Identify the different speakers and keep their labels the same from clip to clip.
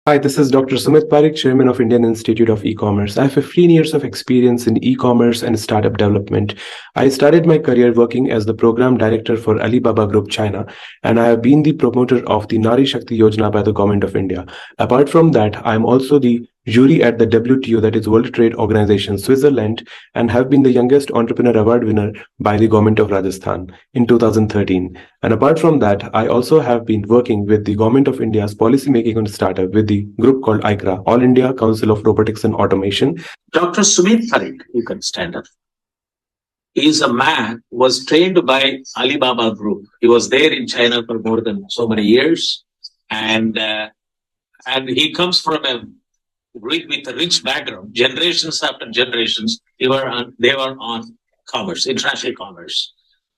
Speaker 1: Hi, this is Dr. Sumit Parekh, Chairman of Indian Institute of E-commerce. I have 15 years of experience in e-commerce and startup development. I started my career working as the program director for Alibaba Group China, and I have been the promoter of the Nari Shakti Yojana by the Government of India. Apart from that, I am also the jury at the WTO, that is World Trade Organization, Switzerland, and have been the youngest entrepreneur award winner by the Government of Rajasthan in 2013. And apart from that, I also have been working with the Government of India's policy making on startup with the group called ICRA, All India Council of Robotics and Automation.
Speaker 2: Dr. Sumit Parekh, you can stand up. He is a man who was trained by Alibaba Group. He was there in China for more than so many years, and he comes from with a rich background. Generations after generations, they were on commerce, international commerce,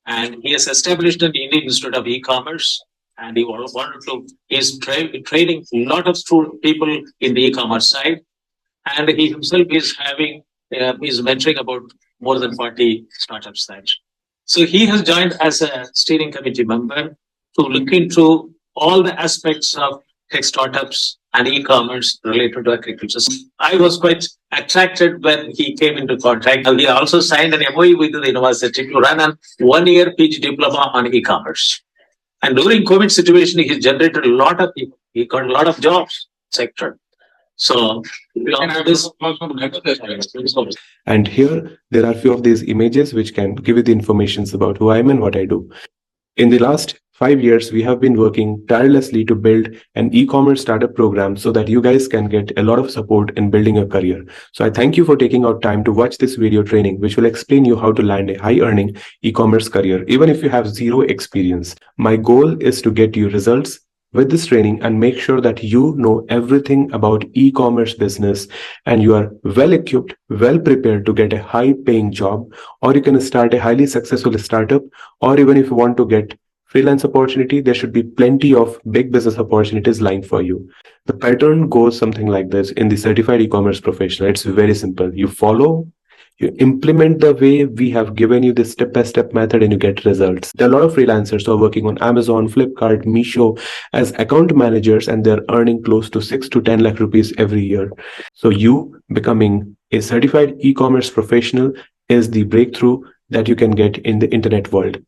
Speaker 2: and he has established an Indian Institute of E-commerce. And he wanted to. He's training a lot of people in the e-commerce side, and he himself is having he's mentoring about more than 40 startups there. So he has joined as a steering committee member to look into all the aspects of tech startups and e-commerce related to agriculture. So I was quite attracted when he came into contact. We also signed an MOU with the university to run a 1-year PG diploma on e-commerce. And during COVID situation, he generated a lot of people. He got a lot of jobs sector. So,
Speaker 1: and here there are few of these images which can give you the information about who I am and what I do. In the last 5 years, we have been working tirelessly to build an e-commerce startup program so that you guys can get a lot of support in building a career. So I thank you for taking out time to watch this video training, which will explain you how to land a high earning e-commerce career, even if you have zero experience. My goal is to get you results with this training and make sure that you know everything about e-commerce business and you are well equipped, well prepared to get a high paying job, or you can start a highly successful startup, or even if you want to get freelance opportunity, there should be plenty of big business opportunities lying for you. The pattern goes something like this in the certified e-commerce professional. It's very simple. You follow, you implement the way we have given you this step-by-step method and you get results. There are a lot of freelancers who are working on Amazon, Flipkart, Meesho as account managers, and they're earning close to 6 to 10 lakh rupees every year. So you becoming a certified e-commerce professional is the breakthrough that you can get in the internet world.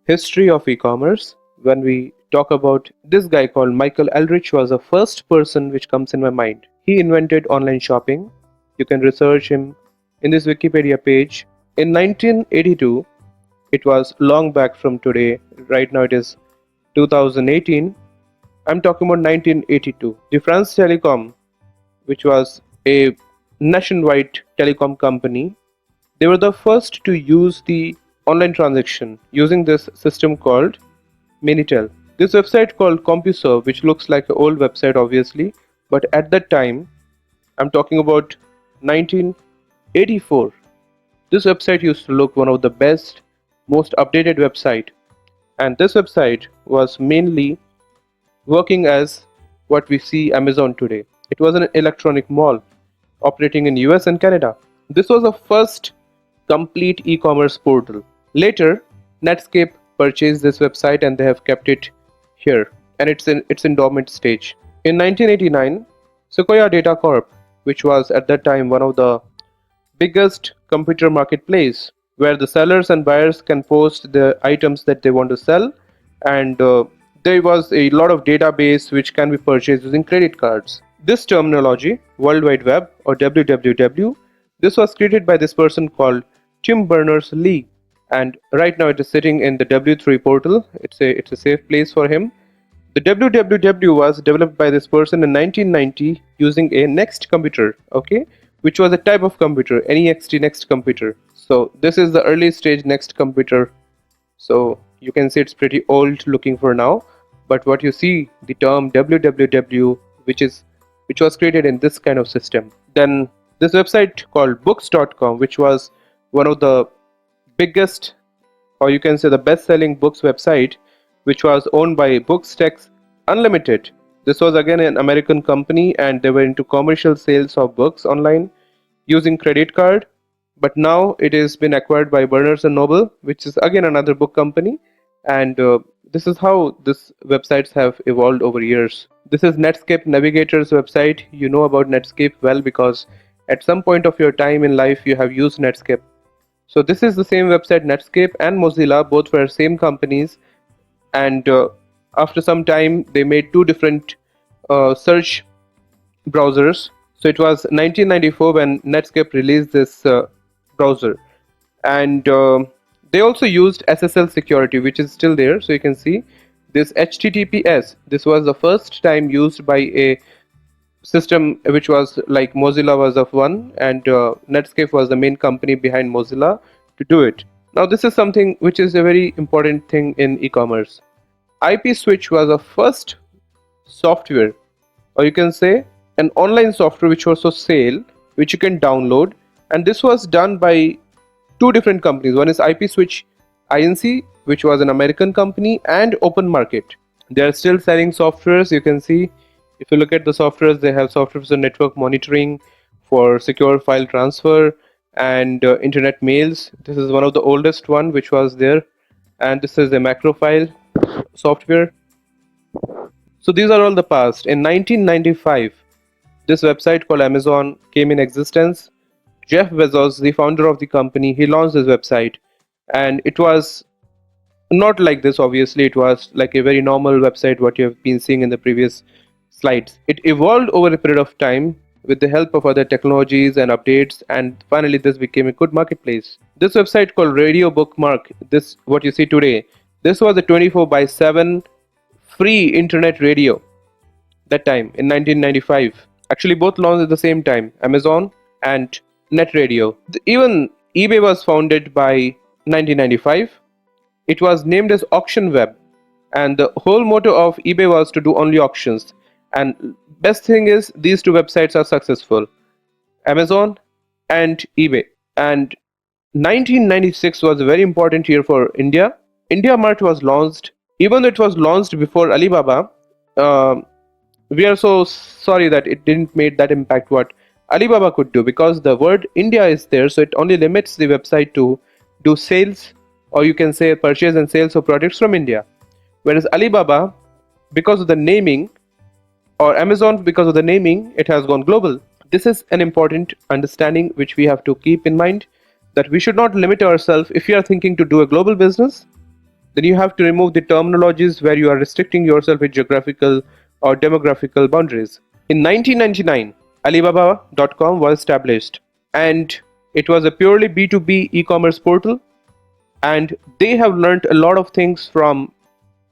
Speaker 1: History of e-commerce. When we talk about this guy called Michael Eldridge was the first person which comes in my mind. He invented online shopping. You can research him in this Wikipedia page. In 1982, it was long back from today. Right now it is 2018. I'm talking about 1982. The France Telecom, which was a nationwide telecom company, they were the first to use the online transaction using this system called Minitel. This website called CompuServe, which looks like an old website obviously, but at that time, I'm talking about 1984, this website used to look one of the best, most updated website, and this website was mainly working as what we see Amazon today. It was an electronic mall operating in US and Canada. This was the first complete e-commerce portal. Later, Netscape purchased this website and they have kept it here, and it's in dormant stage. In 1989, Sequoia Data Corp, which was at that time one of the biggest computer marketplace where the sellers and buyers can post the items that they want to sell, and there was a lot of database which can be purchased using credit cards. This terminology, World Wide Web or WWW, this was created by this person called Tim Berners-Lee, and right now it is sitting in the W3 portal. It's a safe place for him. The WWW was developed by this person in 1990 using a Next computer, okay, which was a type of computer, NEXT Next computer. So this is the early stage Next computer. So you can see it's pretty old looking for now, but what you see, the term WWW, which was created in this kind of system. Then this website called books.com, which was one of the biggest, or you can say the best-selling books website, which was owned by Bookstex Unlimited. This was again an American company and they were into commercial sales of books online using credit card, but now it has been acquired by Barnes & Noble, which is again another book company, and this is how these websites have evolved over years.
Speaker 3: This is Netscape Navigator's website. You know about Netscape well because at some point of your time in life you have used Netscape. So this is the same website. Netscape and Mozilla both were same companies, and after some time they made two different search browsers. So it was 1994 when Netscape released this browser, and they also used SSL security, which is still there. So you can see this HTTPS. This was the first time used by a system which was like Mozilla was of one, and Netscape was the main company behind Mozilla to do it. Now this is something which is a very important thing in e-commerce. IP switch was the first software, or you can say an online software which was for sale, which you can download, and this was done by two different companies. One is IP Switch Inc., which was an American company, and Open Market. They are still selling softwares. You can see if you look at the softwares, they have software for network monitoring, for secure file transfer, and internet mails. This is one of the oldest one which was there, and this is a macro file software. So these are all the past. In 1995, this website called Amazon came in existence. Jeff Bezos, the founder of the company, he launched this website, and it was not like this. Obviously, it was like a very normal website what you have been seeing in the previous slides. It evolved over a period of time with the help of other technologies and updates, and finally this became a good marketplace. This website called Radio Bookmark, this what you see today, this was a 24/7 free internet radio that time in 1995. Actually both launched at the same time, Amazon and net radio. Even eBay was founded by 1995. It was named as Auction Web, and the whole motto of eBay was to do only auctions. And best thing is these two websites are successful, Amazon and eBay. And 1996 was a very important year for India. India Mart was launched. Even though it was launched before Alibaba, we are so sorry that it didn't make that impact what Alibaba could do, because the word India is there, so it only limits the website to do sales, or you can say purchase and sales of products from India. Whereas Alibaba, because of the naming, or Amazon, because of the naming, it has gone global. This is an important understanding which we have to keep in mind, that we should not limit ourselves. If you are thinking to do a global business, then you have to remove the terminologies where you are restricting yourself with geographical or demographical boundaries. In 1999, Alibaba.com was established, and it was a purely B2B e-commerce portal, and they have learned a lot of things from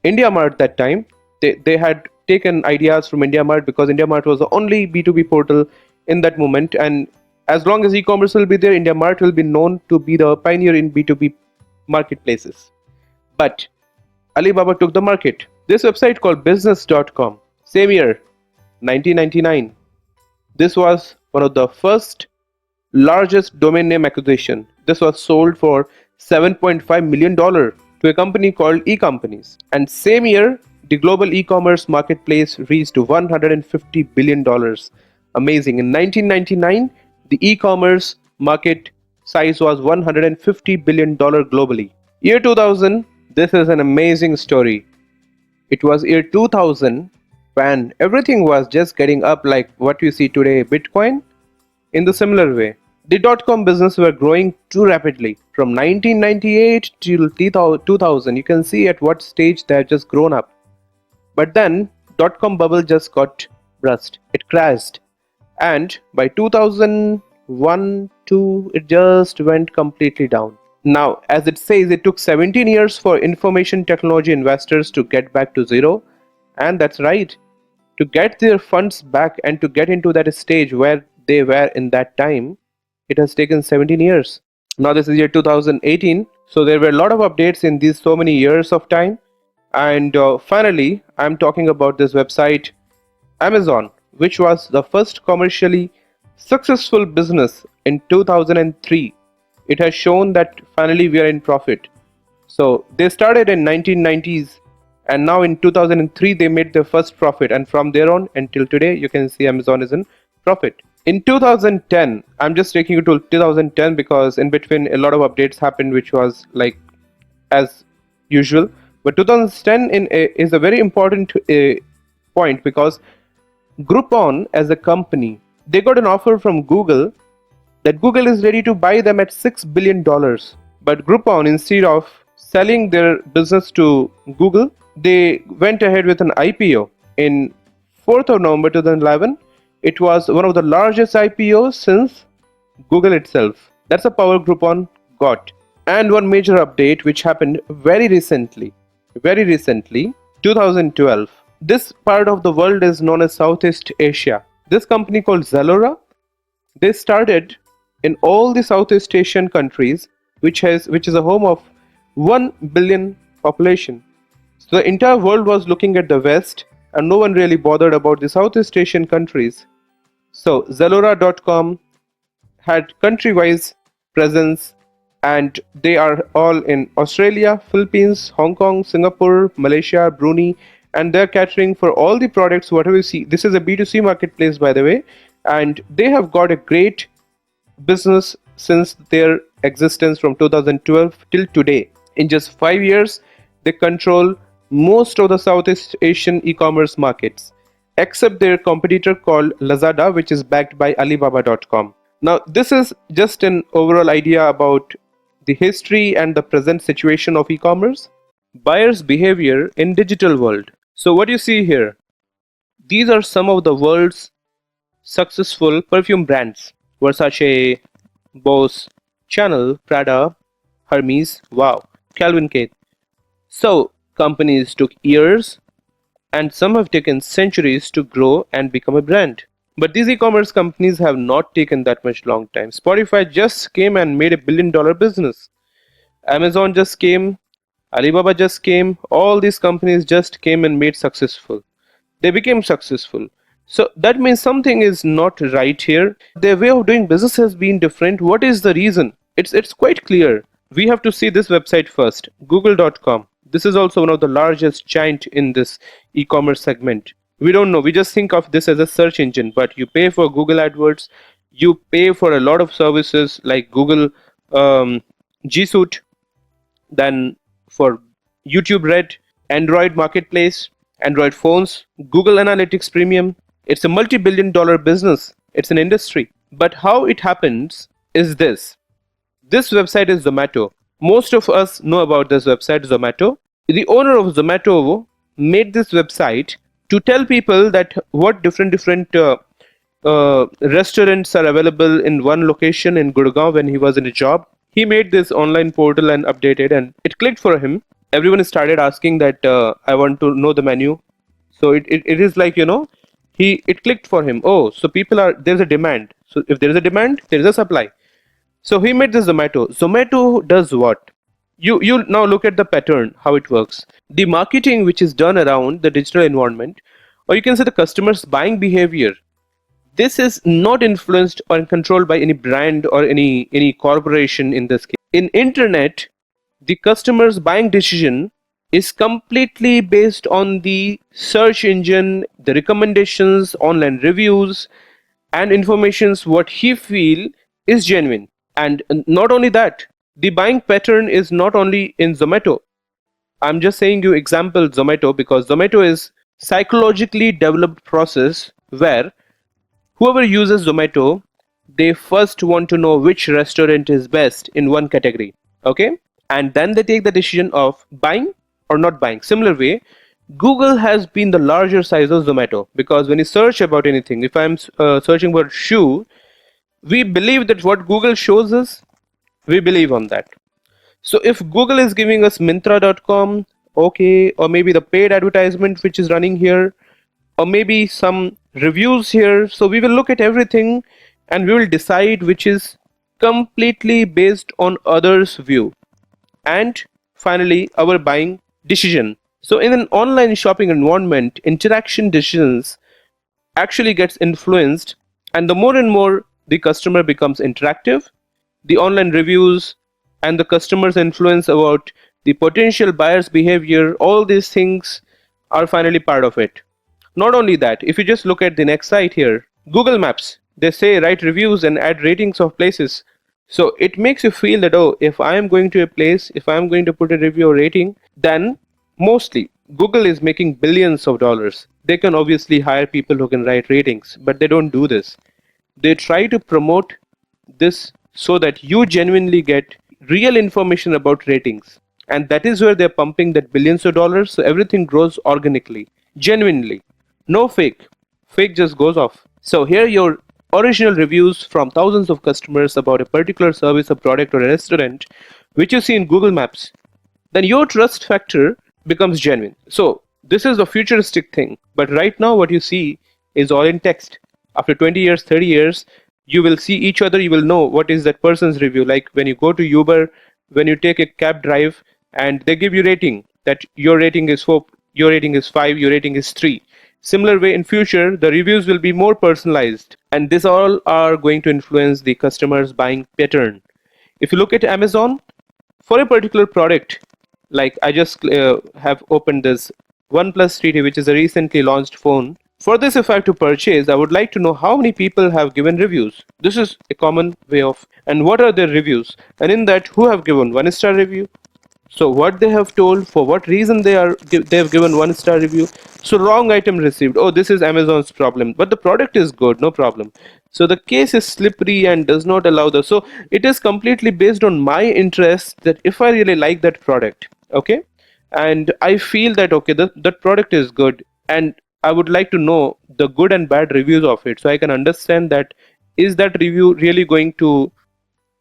Speaker 3: India Mart that time. They had taken ideas from India Mart, because India Mart was the only B2B portal in that moment, and as long as e-commerce will be there, India Mart will be known to be the pioneer in B2B marketplaces. But Alibaba took the market. This website called business.com, same year, 1999. This was one of the first largest domain name acquisition. This was sold for $7.5 million to a company called eCompanies. And same year, the global e-commerce marketplace reached $150 billion. Amazing. In 1999, the e-commerce market size was $150 billion globally. Year 2000, this is an amazing story. It was year 2000 when everything was just getting up like what you see today, Bitcoin. In the similar way, the dot-com business were growing too rapidly. From 1998 till 2000, you can see at what stage they have just grown up. But then, dot-com bubble just got burst. It crashed. And by 2001-2, it just went completely down. Now, as it says, it took 17 years for information technology investors to get back to zero. And that's right. To get their funds back and to get into that stage where they were in that time, it has taken 17 years. Now this is year 2018. So there were a lot of updates in these so many years of time. And finally, I'm talking about this website, Amazon, which was the first commercially successful business in 2003. It has shown that finally we are in profit. So they started in 1990s, and now in 2003 they made their first profit, and from there on until today you can see Amazon is in profit. In 2010, I'm just taking you to 2010 because in between a lot of updates happened, which was like as usual. But 2010 is a very important point, because Groupon as a company, they got an offer from Google that Google is ready to buy them at $6 billion. But Groupon, instead of selling their business to Google, they went ahead with an IPO in 4th of November 2011. It was one of the largest IPOs since Google itself. That's the power Groupon got. And one major update which happened very recently, 2012. This part of the world is known as Southeast Asia. This company called Zalora, they started in all the Southeast Asian countries, which is a home of 1 billion population. So the entire world was looking at the West, and no one really bothered about the Southeast Asian countries. So Zalora.com had country-wise presence, and they are all in Australia, Philippines, Hong Kong, Singapore, Malaysia, Brunei, and they're catering for all the products whatever you see. This is a B2C marketplace, by the way, and they have got a great business since their existence from 2012 till today. In just 5 years, they control most of the Southeast Asian e-commerce markets, except their competitor called Lazada, which is backed by Alibaba.com. Now, this is just an overall idea about the history and the present situation of e-commerce. Buyers' behavior in digital world. So what you see here, these are some of the world's successful perfume brands. Versace, Boss, Chanel, Prada, Hermes, wow, Calvin Klein. So companies took years and some have taken centuries to grow and become a brand. But these e-commerce companies have not taken that much long time. Spotify just came and made $1 billion business. Amazon just came, Alibaba just came, all these companies just came and made successful. They became successful. So that means something is not right here. Their way of doing business has been different. What is the reason? It's quite clear. We have to see this website first, google.com. This is also one of the largest giant in this e-commerce segment. We don't know. We just think of this as a search engine, but you pay for Google AdWords. You pay for a lot of services like Google G Suite, then for YouTube Red, Android Marketplace, Android phones, Google Analytics Premium. It's a multi-billion-dollar business. It's an industry. But how it happens is this. This website is Zomato. Most of us know about this website, Zomato. The owner of Zomato made this website to tell people that what different restaurants are available in one location in Gurgaon when he was in a job. He made this online portal and updated, and it clicked for him. Everyone started asking that I want to know the menu. So it is like, it clicked for him. Oh, so there's a demand. So if there is a demand, there is a supply. So he made this Zomato. Zomato does what? You now look at the pattern, how it works. The marketing which is done around the digital environment, or you can say the customer's buying behavior, this is not influenced or controlled by any brand or any corporation in this case. In internet, the customer's buying decision is completely based on the search engine, the recommendations, online reviews, and informations what he feel is genuine. And not only that, the buying pattern is not only in Zomato. I'm just saying you example Zomato because Zomato is psychologically developed process where whoever uses Zomato, they first want to know which restaurant is best in one category. Okay? And then they take the decision of buying or not buying. Similar way, Google has been the larger size of Zomato because when you search about anything, if I'm searching for shoe, we believe that what Google shows us, we believe on that. So if Google is giving us Myntra.com, okay, or maybe the paid advertisement which is running here, or maybe some reviews here, so we will look at everything and we will decide which is completely based on others' view. And finally, our buying decision. So in an online shopping environment, interaction decisions actually gets influenced, and the more and more the customer becomes interactive, the online reviews and the customer's influence about the potential buyer's behavior, all these things are finally part of it. Not only that, if you just look at the next site here, Google Maps, they say write reviews and add ratings of places. So it makes you feel that, oh, if I am going to a place, if I am going to put a review or rating, then mostly Google is making billions of dollars. They can obviously hire people who can write ratings, but they don't do this. They try to promote this so that you genuinely get real information about ratings. And that is where they're pumping that billions of dollars, so everything grows organically, genuinely. No fake. Fake just goes off. So here are your original reviews from thousands of customers about a particular service, a product, or a restaurant, which you see in Google Maps. Then your trust factor becomes genuine. So this is the futuristic thing. But right now what you see is all in text. After 20 years, 30 years, you will see each other, you will know what is that person's review. Like when you go to Uber, when you take a cab drive and they give you rating, that your rating is 4, your rating is 5, your rating is 3. Similar way in future, the reviews will be more personalized, and this all are going to influence the customer's buying pattern. If you look at Amazon, for a particular product, like I just have opened this OnePlus 3T, which is a recently launched phone. For this, if I have to purchase, I would like to know how many people have given reviews. This is a common way of, and what are their reviews, and in that, who have given 1-star review. So what they have told, for what reason they have given 1-star review. So wrong item received. Oh, this is Amazon's problem, but the product is good, no problem. So the case is slippery and does not allow the. So it is completely based on my interest, that if I really like that product, okay, and I feel that okay, that product is good, and I would like to know the good and bad reviews of it, so I can understand that is that review really going to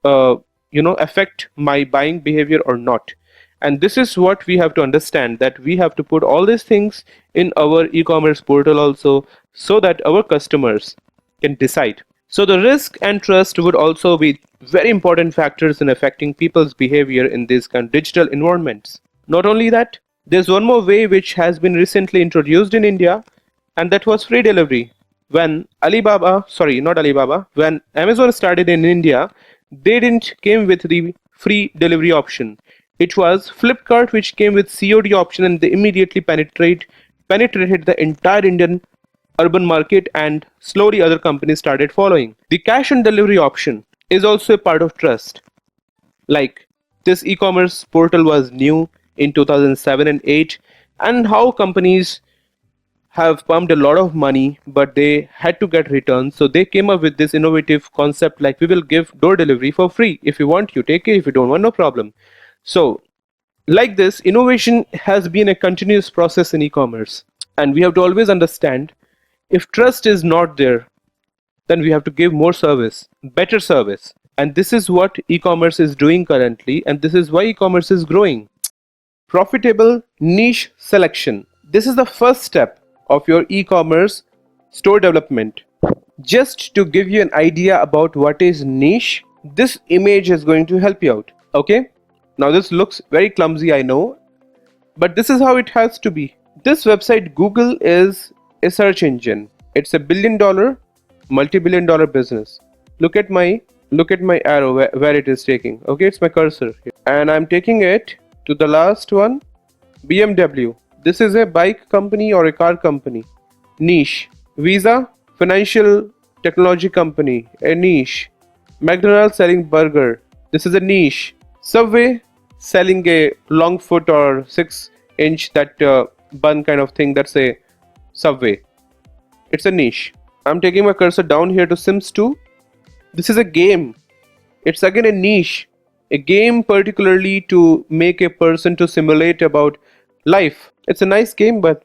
Speaker 3: affect my buying behavior or not. And this is what we have to understand, that we have to put all these things in our e-commerce portal also, so that our customers can decide. So the risk and trust would also be very important factors in affecting people's behavior in these kind of digital environments. Not only that, there's one more way which has been recently introduced in India, and that was free delivery. When when Amazon started in India, they didn't came with the free delivery option. It was Flipkart which came with COD option, and they immediately penetrated the entire Indian urban market, and slowly other companies started following. The cash on delivery option is also a part of trust. Like this e-commerce portal was new in 2007 and 8, and how companies have pumped a lot of money, but they had to get returns, so they came up with this innovative concept, like we will give door delivery for free. If you want, you take it. If you don't want, no problem. So like this, innovation has been a continuous process in e-commerce, and we have to always understand, if trust is not there, then we have to give more service, better service. And this is what e-commerce is doing currently, and this is why e-commerce is growing. Profitable niche selection. This is the first step of your e-commerce store development. Just to give you an idea about what is niche, this image is going to help you out. Okay? Now this looks very clumsy, I know, but this is how it has to be. This website, Google, is a search engine. It's a billion-dollar, multi-billion-dollar business. Look at my arrow where it is taking. Okay, it's my cursor here, and I'm taking it to the last one, BMW. This is a bike company or a car company. Niche. Visa, financial technology company, a niche. McDonald's selling burger. This is a niche. Subway selling a long foot or 6-inch that bun kind of thing. That's a Subway. It's a niche. I'm taking my cursor down here to Sims 2. This is a game. It's again a niche. A game particularly to make a person to simulate about life. It's a nice game, but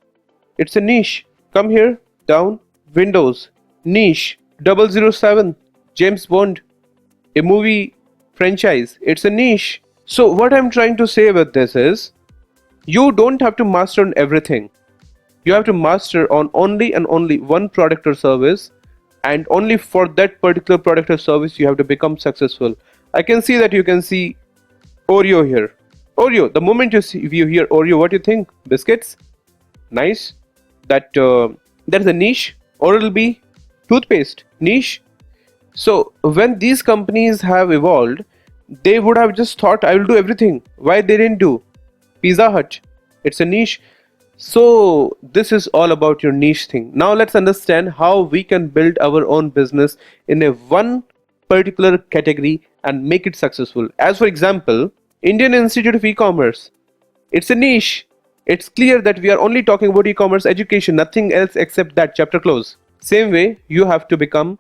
Speaker 3: it's a niche. Come here, down, Windows, niche. 007, James Bond, a movie franchise. It's a niche. So what I'm trying to say with this is, you don't have to master on everything. You have to master on only and only one product or service, and only for that particular product or service you have to become successful. I can see that you can see Oreo here. Oreo, the moment you hear Oreo, what do you think? Biscuits? Nice. That's a niche. Oral-B, toothpaste, niche. So when these companies have evolved, they would have just thought, I will do everything. Why they didn't do Pizza Hut? It's a niche. So this is all about your niche thing. Now let's understand how we can build our own business in a one particular category and make it successful. As for example, Indian Institute of E-Commerce. It's a niche. It's clear that we are only talking about e-commerce education, nothing else except that. Chapter close. Same way, you have to become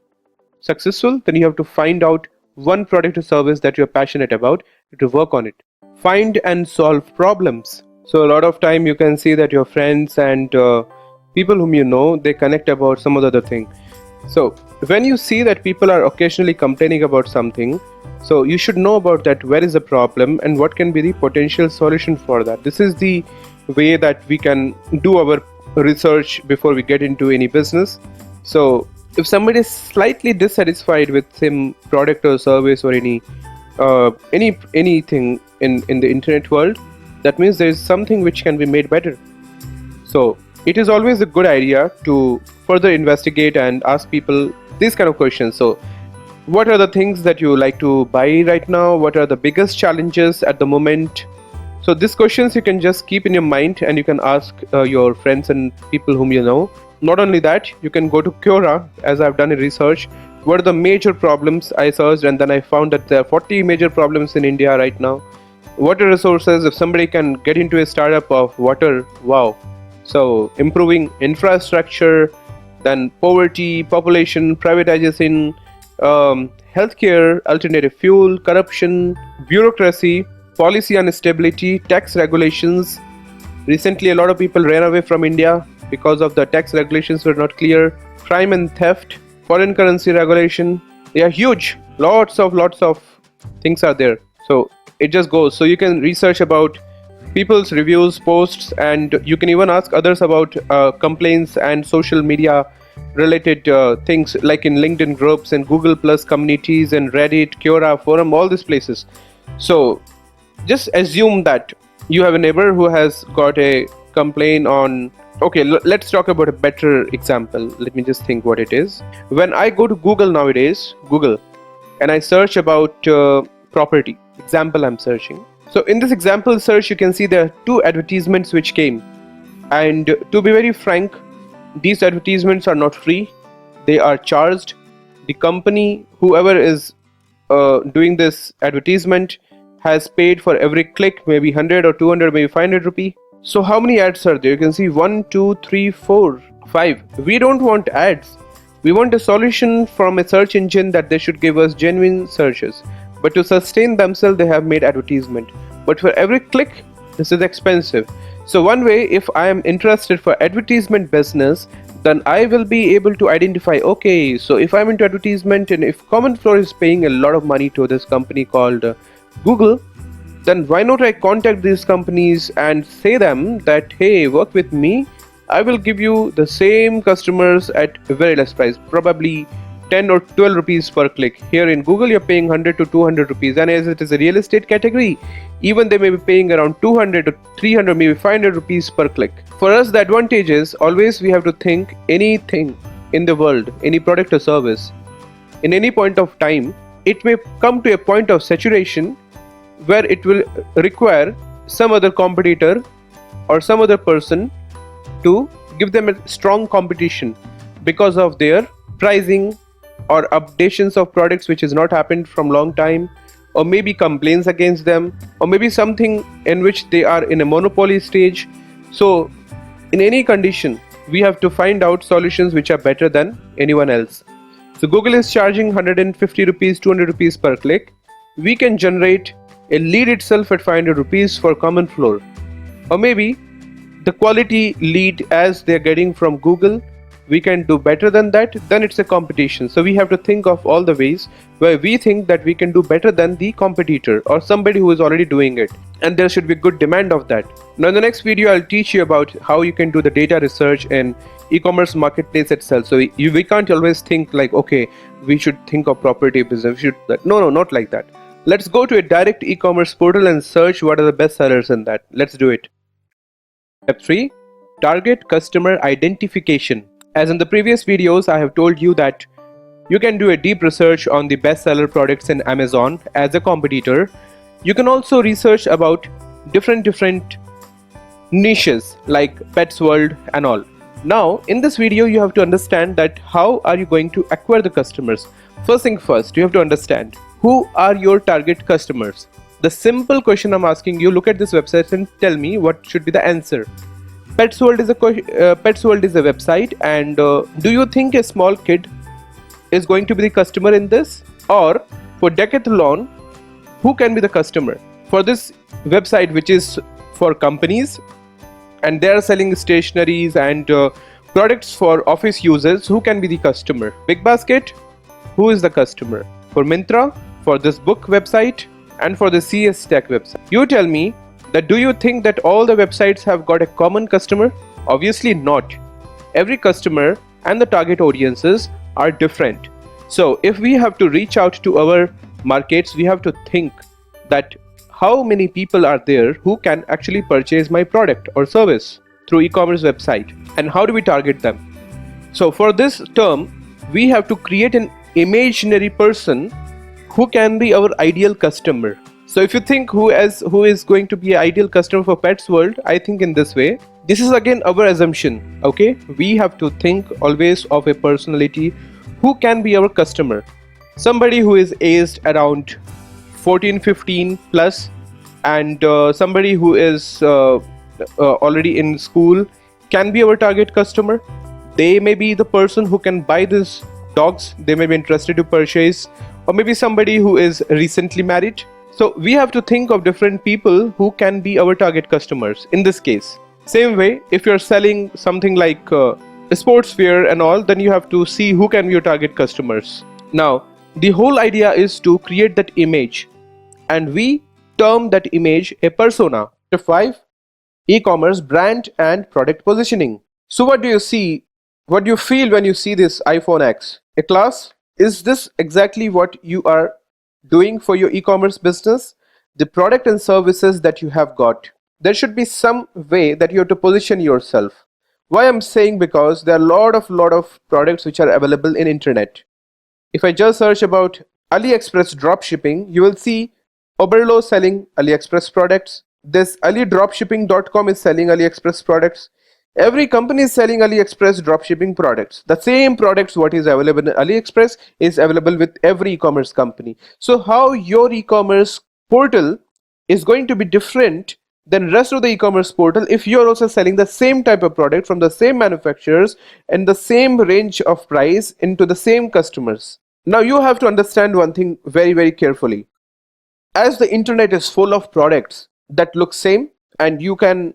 Speaker 3: successful, then you have to find out one product or service that you're passionate about, to work on it. Find and solve problems. So a lot of time you can see that your friends and people whom you know, they connect about some other thing. So when you see that people are occasionally complaining about something, so you should know about that, where is the problem and what can be the potential solution for that. This is the way that we can do our research before we get into any business. So if somebody is slightly dissatisfied with some product or service or anything in the internet world, that means there is something which can be made better. So it is always a good idea to further investigate and ask people these kind of questions. So what are the things that you like to buy right now? What are the biggest challenges at the moment? So these questions you can just keep in your mind and you can ask your friends and people whom you know. Not only that, you can go to Quora, as I've done a research. What are the major problems I searched, and then I found that there are 40 major problems in India right now. Water resources, if somebody can get into a startup of water, wow. So improving infrastructure, then poverty, population, privatization, healthcare, alternative fuel, corruption, bureaucracy, policy instability, tax regulations. Recently, a lot of people ran away from India because of the tax regulations were not clear. Crime and theft, foreign currency regulation. They are huge. Lots of things are there. So it just goes. So you can research about people's reviews, posts, and you can even ask others about complaints and social media related things, like in LinkedIn groups and Google Plus communities and Reddit, Quora, forum, all these places. So just assume that you have a neighbor who has got a complaint on. Okay, let's talk about a better example. Let me just think what it is. When I go to Google nowadays, and I search about property, example I'm searching. So in this example search, you can see there are 2 advertisements which came. And to be very frank, these advertisements are not free. They are charged. The company, whoever is doing this advertisement, has paid for every click, maybe 100 or 200, maybe 500 rupee. So how many ads are there? You can see 1, 2, 3, 4, 5. We don't want ads. We want a solution from a search engine that they should give us genuine searches. But to sustain themselves, they have made advertisement. But for every click, this is expensive. So one way, if I am interested for advertisement business, then I will be able to identify, okay, so if I'm into advertisement and if Common Floor is paying a lot of money to this company called Google, then why not I contact these companies and say them that, hey, work with me. I will give you the same customers at a very less price, probably 10 or 12 rupees per click. Here in Google, you're paying 100 to 200 rupees. And as it is a real estate category, even they may be paying around 200 to 300, maybe 500 rupees per click. For us, the advantage is always we have to think anything in the world, any product or service, in any point of time, it may come to a point of saturation where it will require some other competitor or some other person to give them a strong competition because of their pricing or updations of products which has not happened from long time, or maybe complaints against them, or maybe something in which they are in a monopoly stage. So in any condition, we have to find out solutions which are better than anyone else. So Google is charging 150 rupees, 200 rupees per click. We can generate a lead itself at 500 rupees for Common Floor, or maybe the quality lead as they're getting from Google, we can do better than that. Then it's a competition. So we have to think of all the ways where we think that we can do better than the competitor or somebody who is already doing it, and there should be good demand of that. Now in the next video, I'll teach you about how you can do the data research in e-commerce marketplace itself. So we can't always think like, okay, we should think of property business, we should no, not like that. Let's go to a direct e-commerce portal and search what are the best sellers in that. Let's do it. Step 3. Target customer identification. As in the previous videos, I have told you that you can do a deep research on the bestseller products in Amazon as a competitor. You can also research about different niches like Pets World and all. Now, in this video, you have to understand that how are you going to acquire the customers. First thing first, you have to understand who are your target customers. The simple question I'm asking you, look at this website and tell me what should be the answer. Pets World is a website, and do you think a small kid is going to be the customer in this? Or for Decathlon, who can be the customer? For this website, which is for companies and they are selling stationeries and products for office users, who can be the customer? Big Basket, who is the customer? For Myntra, for this book website, and for the CS Tech website. You tell me that, do you think that all the websites have got a common customer? Obviously not. Every customer and the target audiences are different. So if we have to reach out to our markets, we have to think that how many people are there who can actually purchase my product or service through e-commerce website, and how do we target them? So for this term, we have to create an imaginary person who can be our ideal customer. So if you think who is going to be an ideal customer for Pets World, I think in this way. This is again our assumption, okay? We have to think always of a personality who can be our customer. Somebody who is aged around 14, 15 plus, and somebody who is already in school can be our target customer. They may be the person who can buy these dogs. They may be interested to purchase, or maybe somebody who is recently married. So we have to think of different people who can be our target customers in this case. Same way, if you're selling something like sportswear and all, then you have to see who can be your target customers. Now, the whole idea is to create that image, and we term that image a persona. Chapter 5, e-commerce brand and product positioning. So what do you see? What do you feel when you see this iPhone X? A class? Is this exactly what you are doing for your e-commerce business? The product and services that you have got. There should be some way that you have to position yourself. Why I'm saying? Because there are lot of products which are available in internet. If I just search about AliExpress dropshipping, you will see Oberlo selling AliExpress products. This alidropshipping.com is selling AliExpress products. Every company is selling AliExpress dropshipping products. The same products what is available in AliExpress is available with every e-commerce company. So how your e-commerce portal is going to be different than rest of the e-commerce portal if you're also selling the same type of product from the same manufacturers and the same range of price into the same customers? Now you have to understand one thing very, very carefully. As the internet is full of products that look same, and you can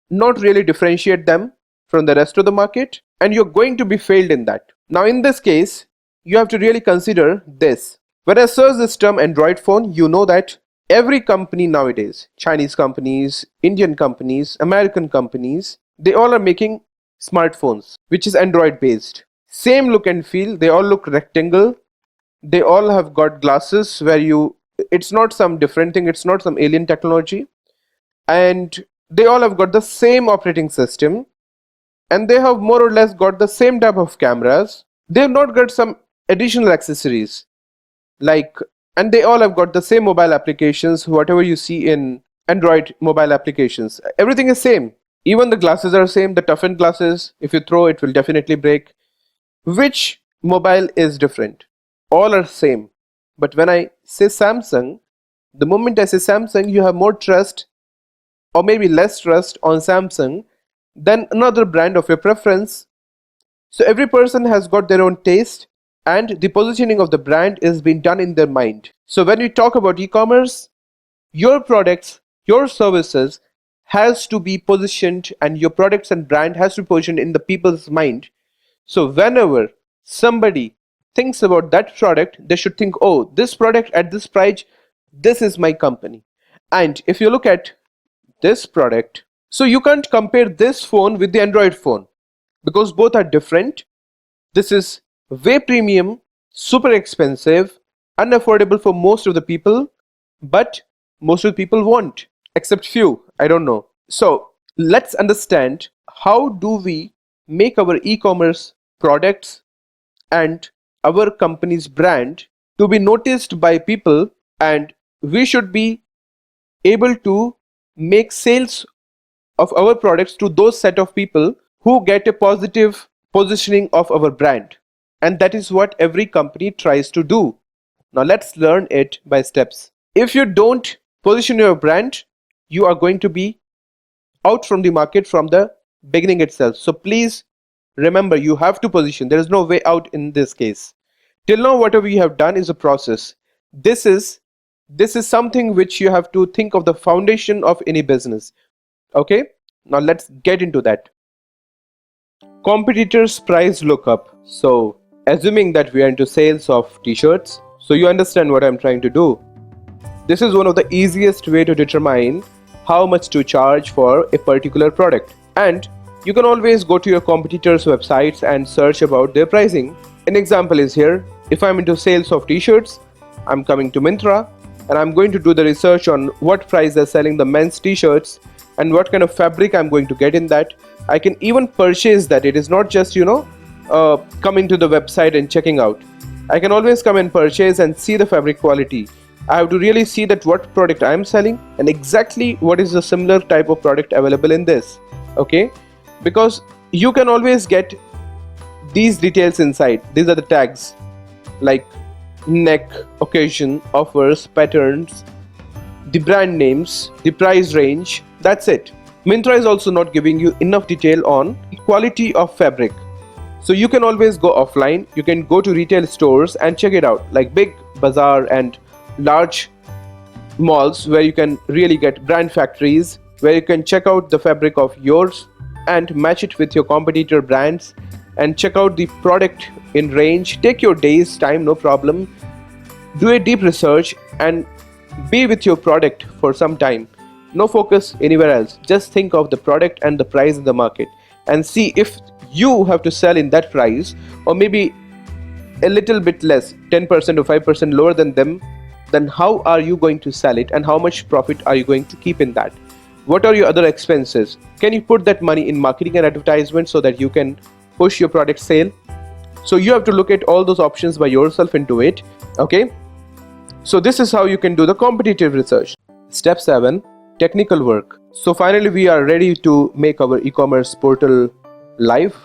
Speaker 3: not really differentiate them from the rest of the market, and you're going to be failed in that. Now in this case, you have to really consider this. When I search this term Android phone, you know that every company nowadays, Chinese companies, Indian companies, American companies, they all are making smartphones which is Android based. Same look and feel, they all look rectangle. They all have got glasses where it's not some different thing, it's not some alien technology, and they all have got the same operating system, and they have more or less got the same type of cameras. They have not got some additional accessories like, and they all have got the same mobile applications. Whatever you see in Android mobile applications, everything is same. Even the glasses are same. The toughened glasses, if you throw it, will definitely break. Which mobile is different? All are same. But when I say Samsung, the moment I say Samsung, you have more trust or maybe less trust on Samsung than another brand of your preference. So every person has got their own taste, and the positioning of the brand is being done in their mind. So when we talk about e-commerce, your products, your services has to be positioned, and your products and brand has to be positioned in the people's mind. So whenever somebody thinks about that product, they should think, oh, this product at this price, this is my company. And if you look at this product, so you can't compare this phone with the Android phone because both are different. This is way premium, super expensive, unaffordable for most of the people, but most of the people want, except few, I don't know. So let's understand, how do we make our e-commerce products and our company's brand to be noticed by people, and we should be able to make sales of our products to those set of people who get a positive positioning of our brand. And that is what every company tries to do. Now let's learn it by steps. If you don't position your brand, you are going to be out from the market from the beginning itself. So please remember, you have to position. There is no way out in this case. Till now, whatever you have done is a process. This is something which you have to think of, the foundation of any business. Okay, now let's get into that. Competitors price lookup. So assuming that we are into sales of t-shirts, so you understand what I'm trying to do. This is one of the easiest way to determine how much to charge for a particular product. And you can always go to your competitors' websites and search about their pricing. An example is here. If I'm into sales of t-shirts, I'm coming to Myntra and I'm going to do the research on what price they're selling the men's t-shirts and what kind of fabric I'm going to get in that. I can even purchase that. It is not just, coming to the website and checking out. I can always come and purchase and see the fabric quality. I have to really see that what product I am selling and exactly what is the similar type of product available in this. Okay, because you can always get these details inside. These are the tags like neck, occasion, offers, patterns, the brand names, the price range. That's it. Myntra is also not giving you enough detail on the quality of fabric. So you can always go offline. You can go to retail stores and check it out, like big bazaar and large malls where you can really get brand factories, where you can check out the fabric of yours and match it with your competitor brands and check out the product in range. Take your day's time, no problem. Do a deep research and be with your product for some time. No focus anywhere else. Just think of the product and the price in the market and see if you have to sell in that price or maybe a little bit less, 10% or 5% lower than them. Then how are you going to sell it and how much profit are you going to keep in that? What are your other expenses? Can you put that money in marketing and advertisement so that you can push your product sale? So you have to look at all those options by yourself into it. Okay, so this is how you can do the competitive research. Step 7, technical work. So finally we are ready to make our e-commerce portal live,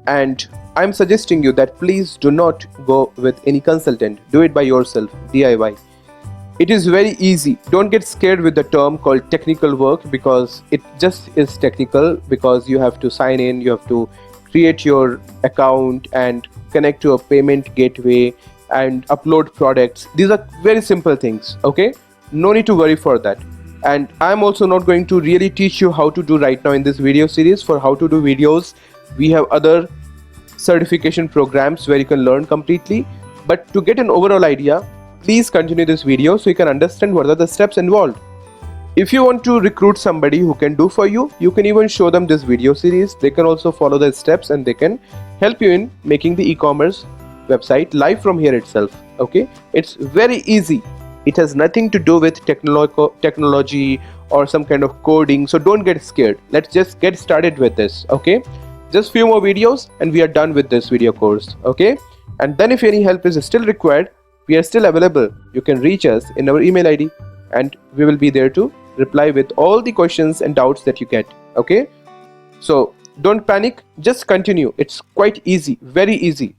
Speaker 3: and I'm suggesting you that please do not go with any consultant. Do it by yourself, DIY. It is very easy. Don't get scared with the term called technical work, because it just is technical, because you have to sign in, you have to create your account and connect to a payment gateway and upload products. These are very simple things. Okay, no need to worry for that. And I'm also not going to really teach you how to do right now in this video series. For how to do videos, we have other certification programs where you can learn completely. But to get an overall idea, please continue this video so you can understand what are the steps involved. If you want to recruit somebody who can do for you, you can even show them this video series. They can also follow the steps and they can help you in making the e-commerce website live from here itself. Okay, it's very easy. It has nothing to do with technology or some kind of coding. So don't get scared. Let's just get started with this. Okay, just few more videos and we are done with this video course. Okay, and then if any help is still required, we are still available. You can reach us in our email ID and we will be there to reply with all the questions and doubts that you get. Okay, so don't panic, just continue. It's quite easy, very easy.